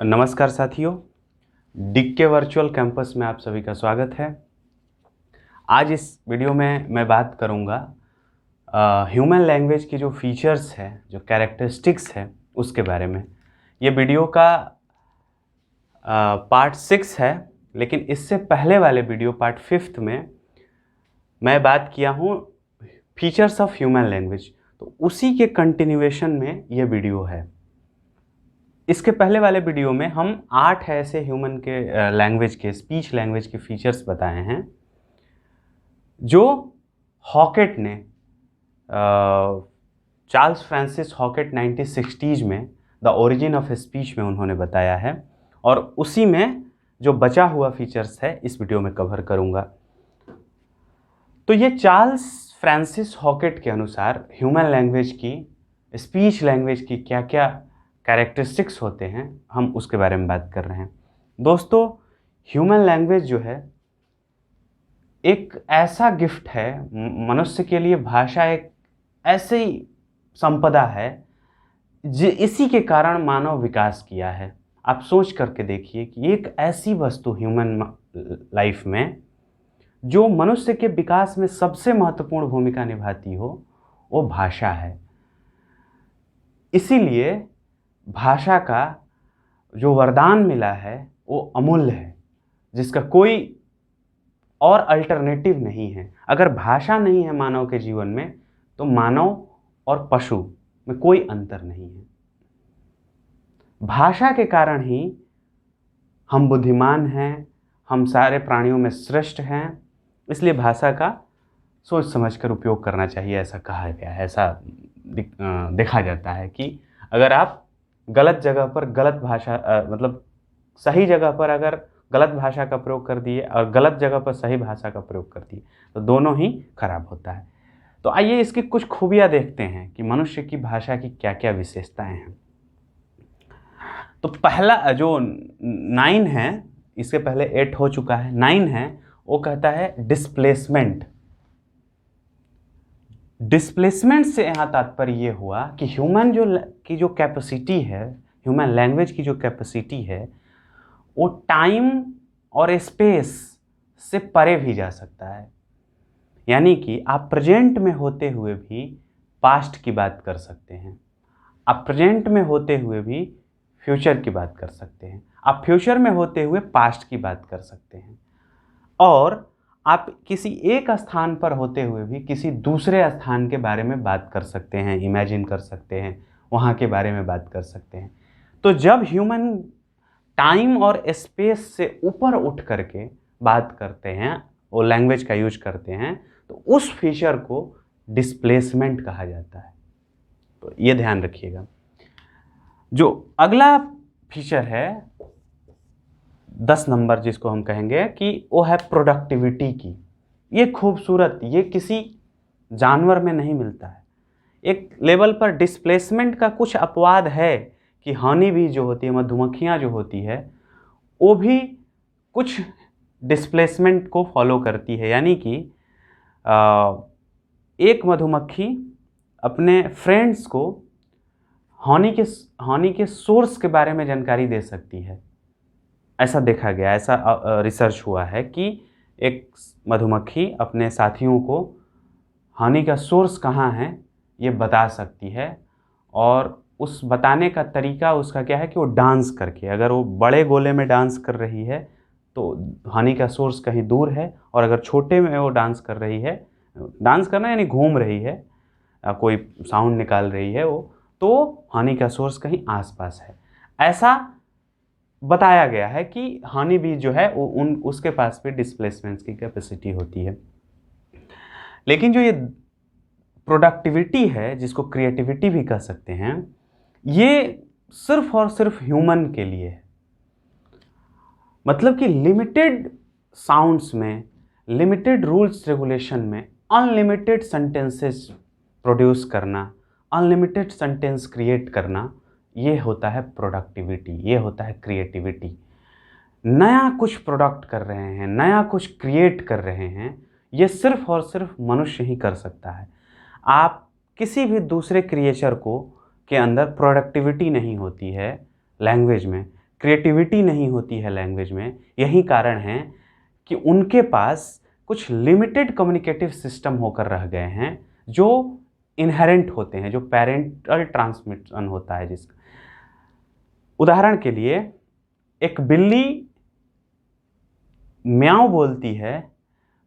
नमस्कार साथियों, डिक्के virtual campus में आप सभी का स्वागत है। आज इस वीडियो में मैं बात करूंगा ह्यूमन लैंग्वेज की जो फीचर्स है, जो कैरेक्टरिस्टिक्स है, उसके बारे में। ये वीडियो का पार्ट 6 है, लेकिन इससे पहले वाले वीडियो पार्ट 5 में मैं बात किया हूँ फीचर्स ऑफ ह्यूमन लैंग्वेज, तो उसी के कंटिन्यूएशन में ये वीडियो है। इसके पहले वाले वीडियो में हम 8 ऐसे ह्यूमन के लैंग्वेज के स्पीच लैंग्वेज के फीचर्स बताए हैं जो हॉकेट ने चार्ल्स फ्रांसिस हॉकेट 1960s में द ओरिजिन ऑफ स्पीच में उन्होंने बताया है, और उसी में जो बचा हुआ फीचर्स है इस वीडियो में कवर करूंगा। तो ये चार्ल्स फ्रांसिस हॉकेट के अनुसार ह्यूमन लैंग्वेज की, स्पीच लैंग्वेज की क्या क्या कैरेक्टरिस्टिक्स होते हैं, हम उसके बारे में बात कर रहे हैं। दोस्तों, ह्यूमन लैंग्वेज जो है एक ऐसा गिफ्ट है मनुष्य के लिए। भाषा एक ऐसी संपदा है इसी के कारण मानव विकास किया है। आप सोच करके देखिए कि एक ऐसी वस्तु ह्यूमन लाइफ में जो मनुष्य के विकास में सबसे महत्वपूर्ण भूमिका निभाती हो, वो भाषा है। इसीलिए भाषा का जो वरदान मिला है वो अमूल्य है, जिसका कोई और अल्टरनेटिव नहीं है। अगर भाषा नहीं है मानव के जीवन में, तो मानव और पशु में कोई अंतर नहीं है। भाषा के कारण ही हम बुद्धिमान हैं, हम सारे प्राणियों में श्रेष्ठ हैं। इसलिए भाषा का सोच समझकर उपयोग करना चाहिए, ऐसा कहा गया है। ऐसा देखा जाता है कि अगर आप गलत जगह पर गलत भाषा मतलब सही जगह पर अगर गलत भाषा का प्रयोग कर दिए और गलत जगह पर सही भाषा का प्रयोग कर दिए, तो दोनों ही खराब होता है। तो आइए इसकी कुछ खूबियां देखते हैं कि मनुष्य की भाषा की क्या क्या विशेषताएं हैं। तो पहला जो 9 है, इससे पहले 8 हो चुका है, 9 है, वो कहता है डिस्प्लेसमेंट। डिस्प्लेसमेंट से यहाँ तात्पर्य ये हुआ कि ह्यूमन की जो कैपेसिटी है, ह्यूमन लैंग्वेज की जो कैपेसिटी है, वो टाइम और स्पेस से परे भी जा सकता है। यानी कि आप प्रेजेंट में होते हुए भी पास्ट की बात कर सकते हैं, आप प्रेजेंट में होते हुए भी फ्यूचर की बात कर सकते हैं, आप फ्यूचर में होते हुए पास्ट की बात कर सकते हैं, और आप किसी एक स्थान पर होते हुए भी किसी दूसरे स्थान के बारे में बात कर सकते हैं, इमेजिन कर सकते हैं, वहाँ के बारे में बात कर सकते हैं। तो जब ह्यूमन टाइम और स्पेस से ऊपर उठ करके बात करते हैं, वो लैंग्वेज का यूज करते हैं, तो उस फीचर को डिस्प्लेसमेंट कहा जाता है। तो ये ध्यान रखिएगा। जो अगला फीचर है 10 नंबर, जिसको हम कहेंगे कि वो है प्रोडक्टिविटी की। ये खूबसूरत, ये किसी जानवर में नहीं मिलता है। एक लेवल पर डिस्प्लेसमेंट का कुछ अपवाद है कि हनी भी जो होती है, मधुमक्खियाँ जो होती है, वो भी कुछ डिस्प्लेसमेंट को फॉलो करती है। यानी कि एक मधुमक्खी अपने फ्रेंड्स को हनी के सोर्स के बारे में जानकारी दे सकती है। ऐसा देखा गया, ऐसा रिसर्च हुआ है कि एक मधुमक्खी अपने साथियों को हनी का सोर्स कहाँ है ये बता सकती है, और उस बताने का तरीका उसका क्या है कि वो डांस करके, अगर वो बड़े गोले में डांस कर रही है तो हनी का सोर्स कहीं दूर है, और अगर छोटे में वो डांस कर रही है, डांस करना यानी घूम रही है, कोई साउंड निकाल रही है वो, तो हनी का सोर्स कहीं आसपास है। ऐसा बताया गया है कि हनी बी जो है वो उसके पास भी डिस्प्लेसमेंट की कैपेसिटी होती है। लेकिन जो ये प्रोडक्टिविटी है, जिसको क्रिएटिविटी भी कह सकते हैं, ये सिर्फ और सिर्फ ह्यूमन के लिए है। मतलब कि लिमिटेड साउंड्स में, लिमिटेड रूल्स रेगुलेशन में अनलिमिटेड सेंटेंसेस प्रोड्यूस करना, अनलिमिटेड सेंटेंस क्रिएट करना, ये होता है प्रोडक्टिविटी, ये होता है क्रिएटिविटी। नया कुछ प्रोडक्ट कर रहे हैं, नया कुछ क्रिएट कर रहे हैं, ये सिर्फ और सिर्फ मनुष्य ही कर सकता है। आप किसी भी दूसरे क्रिएचर को के अंदर प्रोडक्टिविटी नहीं होती है लैंग्वेज में। क्रिएटिविटी नहीं होती है लैंग्वेज में। यही कारण है कि उनके पास कुछ लिमिटेड कम्युनिकेटिव सिस्टम होकर रह गए हैं जो इनहेरेंट होते हैं, जो पेरेंटल ट्रांसमिशन होता है जिसका। उदाहरण के लिए, एक बिल्ली म्याऊ बोलती है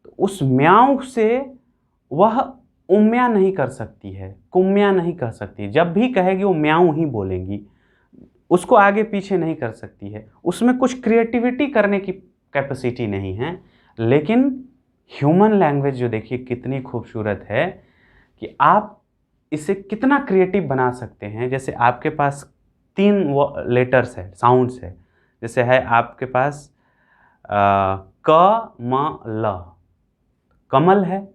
तो उस म्याऊ से वह उम्या नहीं कर सकती है, कुम्या नहीं कर सकती। जब भी कहेगी वो म्याऊ ही बोलेगी, उसको आगे पीछे नहीं कर सकती है। उसमें कुछ क्रिएटिविटी करने की कैपेसिटी नहीं है। लेकिन ह्यूमन लैंग्वेज जो देखिए कितनी खूबसूरत है कि आप इसे कितना क्रिएटिव बना सकते हैं। जैसे आपके पास 3 लेटर्स है, साउंड्स है। जैसे है आपके पास क म ल, कमल है।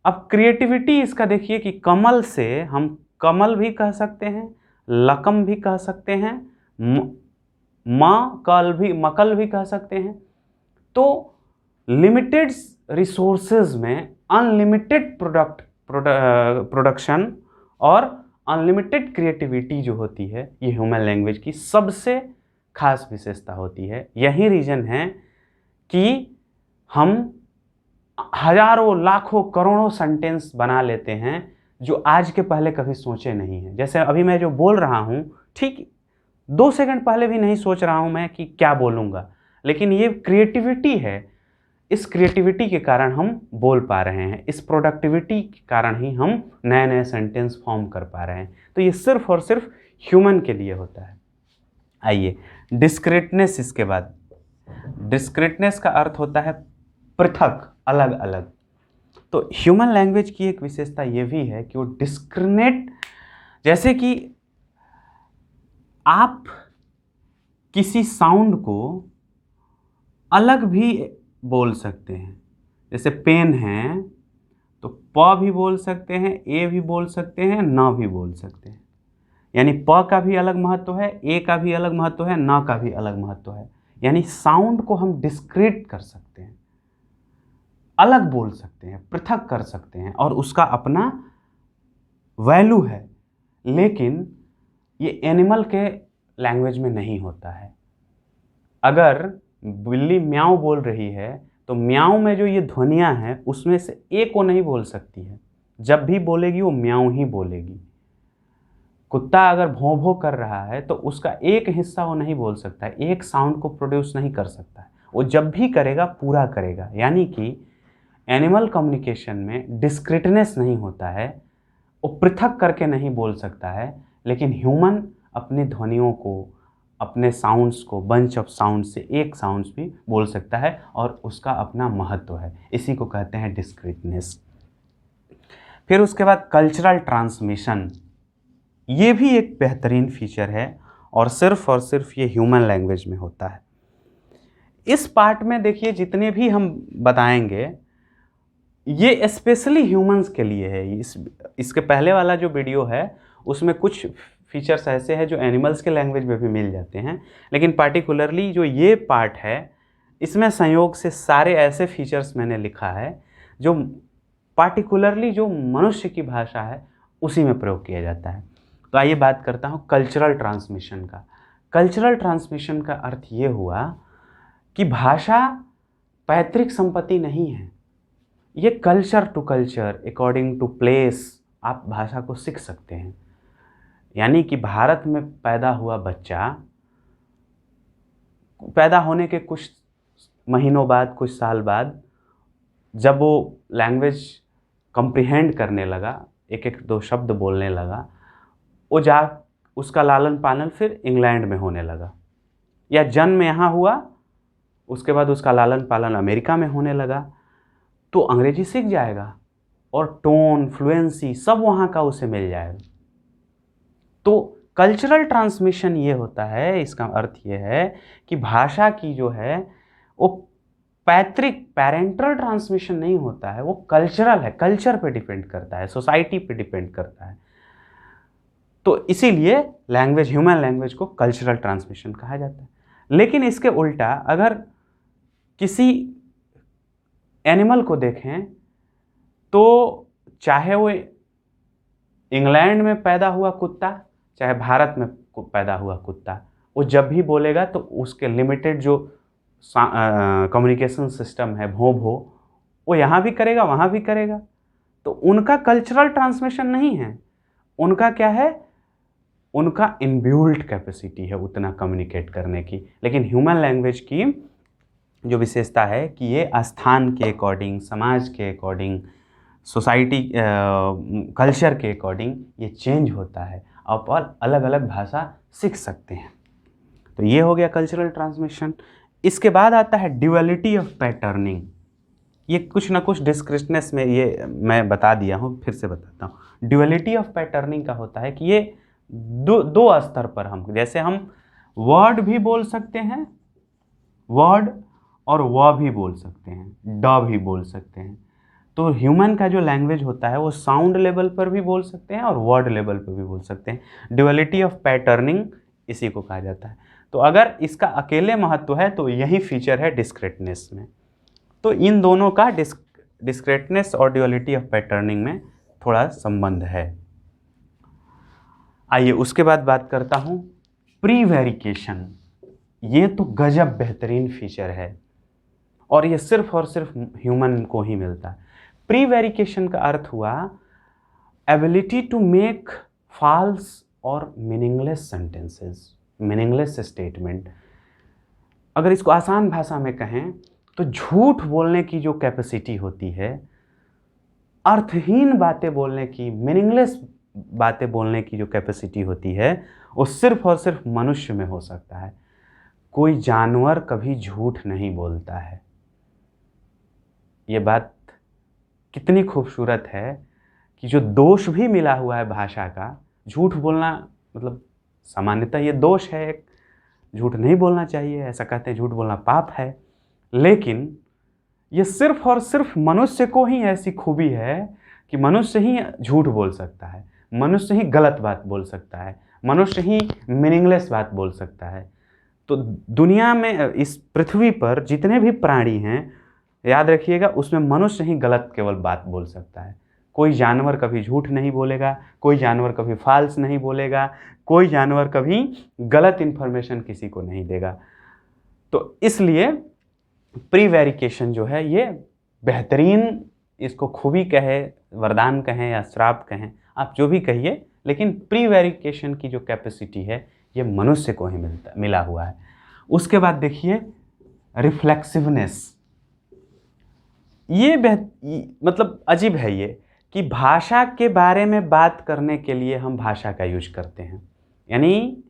अब क्रिएटिविटी इसका देखिए कि कमल से हम कमल भी कह सकते हैं, लकम भी कह सकते हैं, मकल भी कह सकते हैं। तो लिमिटेड रिसोर्सेज में अनलिमिटेड प्रोडक्शन और अनलिमिटेड क्रिएटिविटी जो होती है, ये ह्यूमन लैंग्वेज की सबसे खास विशेषता होती है। यही रीज़न है कि हम हजारों लाखों करोड़ों सेंटेंस बना लेते हैं जो आज के पहले कभी सोचे नहीं हैं। जैसे अभी मैं जो बोल रहा हूँ, ठीक 2 सेकंड पहले भी नहीं सोच रहा हूँ मैं कि क्या बोलूँगा, लेकिन ये क्रिएटिविटी है। इस क्रिएटिविटी के कारण हम बोल पा रहे हैं, इस प्रोडक्टिविटी के कारण ही हम नए नए सेंटेंस फॉर्म कर पा रहे हैं। तो ये सिर्फ और सिर्फ ह्यूमन के लिए होता है। आइए, डिस्क्रीटनेस। इसके बाद डिस्क्रीटनेस का अर्थ होता है पृथक, अलग अलग। तो ह्यूमन लैंग्वेज की एक विशेषता ये भी है कि वो डिस्क्रिमिनेट, जैसे कि आप किसी साउंड को अलग भी बोल सकते हैं। जैसे पेन है तो प भी बोल सकते हैं, ए भी बोल सकते हैं, न भी बोल सकते हैं। यानी प का भी अलग महत्व है, ए का भी अलग महत्व है, न का भी अलग महत्व है। यानी साउंड को हम डिस्क्रीट कर सकते हैं, अलग बोल सकते हैं, पृथक कर सकते हैं, और उसका अपना वैल्यू है। लेकिन ये एनिमल के लैंग्वेज में नहीं होता है। अगर बिल्ली म्याऊ बोल रही है तो म्याऊ में जो ये ध्वनियाँ हैं उसमें से एक को नहीं बोल सकती है। जब भी बोलेगी वो म्याऊ ही बोलेगी। कुत्ता अगर भौं भौं कर रहा है तो उसका एक हिस्सा वो नहीं बोल सकता है, एक साउंड को प्रोड्यूस नहीं कर सकता है। वो जब भी करेगा पूरा करेगा। यानी कि एनिमल कम्युनिकेशन में डिस्क्रीटनेस नहीं होता है, वो पृथक करके नहीं बोल सकता है। लेकिन ह्यूमन अपनी ध्वनियों को, अपने साउंड्स को, बंच ऑफ साउंड से एक साउंड्स भी बोल सकता है और उसका अपना महत्व है। इसी को कहते हैं डिस्क्रीटनेस। फिर उसके बाद कल्चरल ट्रांसमिशन, ये भी एक बेहतरीन फीचर है और सिर्फ ये ह्यूमन लैंग्वेज में होता है। इस पार्ट में देखिए जितने भी हम बताएंगे ये स्पेशली ह्यूमंस के लिए है। इसके पहले वाला जो वीडियो है उसमें कुछ फीचर्स ऐसे हैं जो एनिमल्स के लैंग्वेज में भी मिल जाते हैं, लेकिन पार्टिकुलरली जो ये पार्ट है इसमें संयोग से सारे ऐसे फीचर्स मैंने लिखा है जो पार्टिकुलरली जो मनुष्य की भाषा है उसी में प्रयोग किया जाता है। तो आइए बात करता हूँ कल्चरल ट्रांसमिशन का। कल्चरल ट्रांसमिशन का अर्थ ये हुआ कि भाषा पैतृक संपत्ति नहीं है। ये culture to culture, according to place आप भाषा को सीख सकते हैं। यानी कि भारत में पैदा हुआ बच्चा पैदा होने के कुछ महीनों बाद, कुछ साल बाद, जब वो लैंग्वेज कंप्रीहेंड करने लगा, एक एक दो शब्द बोलने लगा, वो उसका लालन पालन फिर इंग्लैंड में होने लगा, या जन्म यहाँ हुआ, उसके बाद उसका लालन पालन अमेरिका में होने लगा, तो अंग्रेजी सीख जाएगा और टोन, फ्लुएंसी सब वहाँ का उसे मिल जाएगा। तो कल्चरल ट्रांसमिशन ये होता है, इसका अर्थ ये है कि भाषा की जो है वो पेरेंटल ट्रांसमिशन नहीं होता है, वो कल्चरल है, कल्चर पे डिपेंड करता है, सोसाइटी पे डिपेंड करता है। तो इसीलिए लैंग्वेज, ह्यूमन लैंग्वेज को कल्चरल ट्रांसमिशन कहा जाता है। लेकिन इसके उल्टा अगर किसी एनिमल को देखें तो चाहे वो इंग्लैंड में पैदा हुआ कुत्ता, चाहे भारत में पैदा हुआ कुत्ता, वो जब भी बोलेगा तो उसके लिमिटेड जो कम्युनिकेशन सिस्टम है भों भो, वो यहाँ भी करेगा वहाँ भी करेगा। तो उनका कल्चरल ट्रांसमिशन नहीं है, उनका क्या है, उनका इनबिल्ट कैपेसिटी है उतना कम्युनिकेट करने की। लेकिन ह्यूमन लैंग्वेज की जो विशेषता है कि ये स्थान के अकॉर्डिंग, समाज के अकॉर्डिंग, सोसाइटी कल्चर के अकॉर्डिंग ये चेंज होता है। आप अलग अलग भाषा सीख सकते हैं। तो ये हो गया कल्चरल ट्रांसमिशन। इसके बाद आता है ड्यूअलिटी ऑफ पैटर्निंग। ये कुछ ना कुछ डिस्क्रिप्टनेस में ये मैं बता दिया हूँ, फिर से बताता हूँ। ड्यूअलिटी ऑफ पैटर्निंग का होता है कि ये दो स्तर पर हम, जैसे हम वर्ड भी बोल सकते हैं, वर्ड, और व भी बोल सकते हैं, ड भी बोल सकते हैं। तो ह्यूमन का जो लैंग्वेज होता है वो साउंड लेवल पर भी बोल सकते हैं और वर्ड लेवल पर भी बोल सकते हैं। ड्यूअलिटी ऑफ पैटर्निंग इसी को कहा जाता है। तो अगर इसका अकेले महत्व है तो यही फीचर है डिस्क्रेटनेस में। तो इन दोनों का डिस्क्रेटनेस और ड्यूअलिटी ऑफ पैटर्निंग में थोड़ा संबंध है। आइए उसके बाद बात करता हूँ प्रीवेरिकेशन। ये तो गजब बेहतरीन फीचर है और ये सिर्फ और सिर्फ ह्यूमन को ही मिलता है। प्रीवेरिकेशन का अर्थ हुआ एबिलिटी टू मेक फॉल्स और मीनिंगलेस सेंटेंसेस, मीनिंगलेस स्टेटमेंट। अगर इसको आसान भाषा में कहें तो झूठ बोलने की जो कैपेसिटी होती है, अर्थहीन बातें बोलने की, मीनिंगलेस बातें बोलने की जो कैपेसिटी होती है, वो सिर्फ और सिर्फ मनुष्य में हो सकता है। कोई जानवर कभी झूठ नहीं बोलता है। ये बात कितनी खूबसूरत है कि जो दोष भी मिला हुआ है भाषा का, झूठ बोलना मतलब सामान्यतः ये दोष है, एक झूठ नहीं बोलना चाहिए, ऐसा कहते हैं झूठ बोलना पाप है। लेकिन ये सिर्फ और सिर्फ मनुष्य को ही ऐसी खूबी है कि मनुष्य ही झूठ बोल सकता है, मनुष्य ही गलत बात बोल सकता है, मनुष्य ही मीनिंगलेस बात बोल सकता है। तो दुनिया में, इस पृथ्वी पर जितने भी प्राणी हैं, याद रखिएगा, उसमें मनुष्य ही गलत केवल बात बोल सकता है। कोई जानवर कभी झूठ नहीं बोलेगा, कोई जानवर कभी फॉल्स नहीं बोलेगा, कोई जानवर कभी गलत इन्फॉर्मेशन किसी को नहीं देगा। तो इसलिए प्रीवेरिकेशन जो है ये बेहतरीन, इसको खूबी कहे, वरदान कहें या श्राप कहें, आप जो भी कहिए, लेकिन प्रीवेरिकेशन की जो कैपेसिटी है ये मनुष्य को ही मिला हुआ है। उसके बाद देखिए रिफ्लेक्सिवनेस। ये मतलब अजीब है ये कि भाषा के बारे में बात करने के लिए हम भाषा का यूज करते हैं, यानी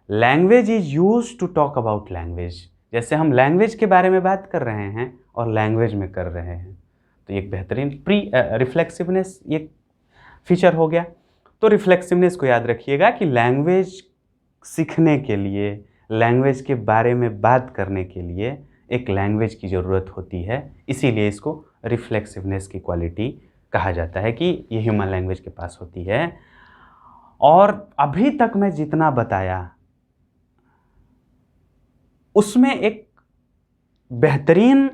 language is use to talk about language. जैसे हम लैंग्वेज के बारे में बात कर रहे हैं और लैंग्वेज में कर रहे हैं। तो एक बेहतरीन रिफ्लेक्सिवनेस ये फीचर हो गया। तो रिफ्लेक्सिवनेस को याद रखिएगा कि लैंग्वेज सीखने के लिए, लैंग्वेज के बारे में बात करने के लिए एक लैंग्वेज की ज़रूरत होती है, इसीलिए इसको रिफ्लेक्सिवनेस की क्वालिटी कहा जाता है कि ये ह्यूमन लैंग्वेज के पास होती है। और अभी तक मैं जितना बताया उसमें एक बेहतरीन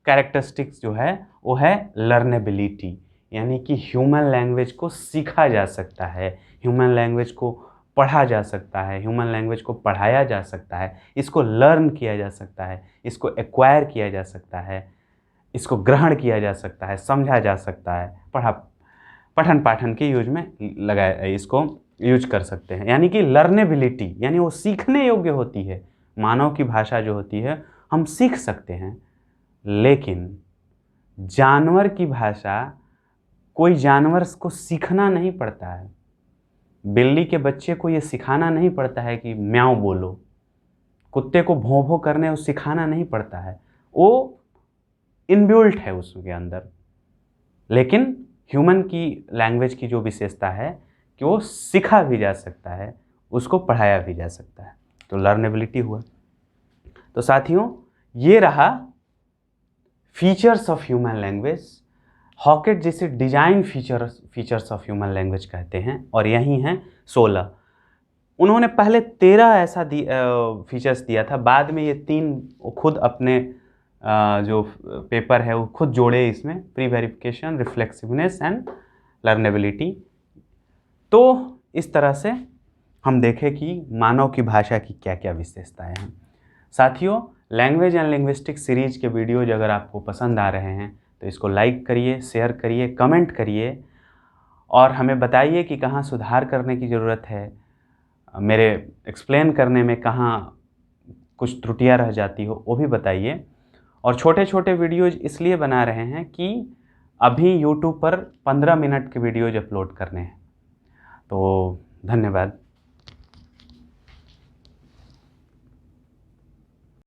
कैरेक्टरिस्टिक्स जो है वो है लर्नेबिलिटी, यानी कि ह्यूमन लैंग्वेज को सीखा जा सकता है, ह्यूमन लैंग्वेज को पढ़ा जा सकता है, ह्यूमन लैंग्वेज को पढ़ाया जा सकता है, इसको लर्न किया जा सकता है, इसको एक्वायर किया जा सकता है, इसको ग्रहण किया जा सकता है, समझा जा सकता है, पठन पाठन के यूज में इसको यूज कर सकते हैं। यानी कि लर्नेबिलिटी, यानी वो सीखने योग्य होती है। मानव की भाषा जो होती है हम सीख सकते हैं, लेकिन जानवर की भाषा कोई जानवर को सीखना नहीं पड़ता है। बिल्ली के बच्चे को ये सिखाना नहीं पड़ता है कि म्याऊं बोलो, कुत्ते को भौं भौं करने वो सिखाना नहीं पड़ता है, वो इनबिल्ट है उसके अंदर। लेकिन ह्यूमन की लैंग्वेज की जो विशेषता है कि वो सीखा भी जा सकता है, उसको पढ़ाया भी जा सकता है। तो लर्नेबिलिटी हुआ। तो साथियों ये रहा फीचर्स ऑफ ह्यूमन लैंग्वेज। हॉकेट जिसे design features of human language कहते हैं, और यही हैं 16। उन्होंने पहले 13 ऐसा फीचर्स दिया था, बाद में ये 3 खुद अपने जो पेपर है वो खुद जोड़े इसमें, प्री वेरिफिकेशन, रिफ्लेक्सिवनेस एंड लर्नेबिलिटी। तो इस तरह से हम देखें कि मानव की भाषा की क्या क्या विशेषताएं हैं। साथियों, लैंग्वेज एंड लिंग्विस्टिक सीरीज के वीडियोज अगर आपको पसंद आ रहे हैं तो इसको लाइक करिए, शेयर करिए, कमेंट करिए और हमें बताइए कि कहाँ सुधार करने की ज़रूरत है, मेरे एक्सप्लेन करने में कहाँ कुछ त्रुटियां रह जाती हो वो भी बताइए। और छोटे छोटे वीडियोज इसलिए बना रहे हैं कि अभी यूट्यूब पर 15 मिनट के वीडियोज अपलोड करने हैं। तो धन्यवाद।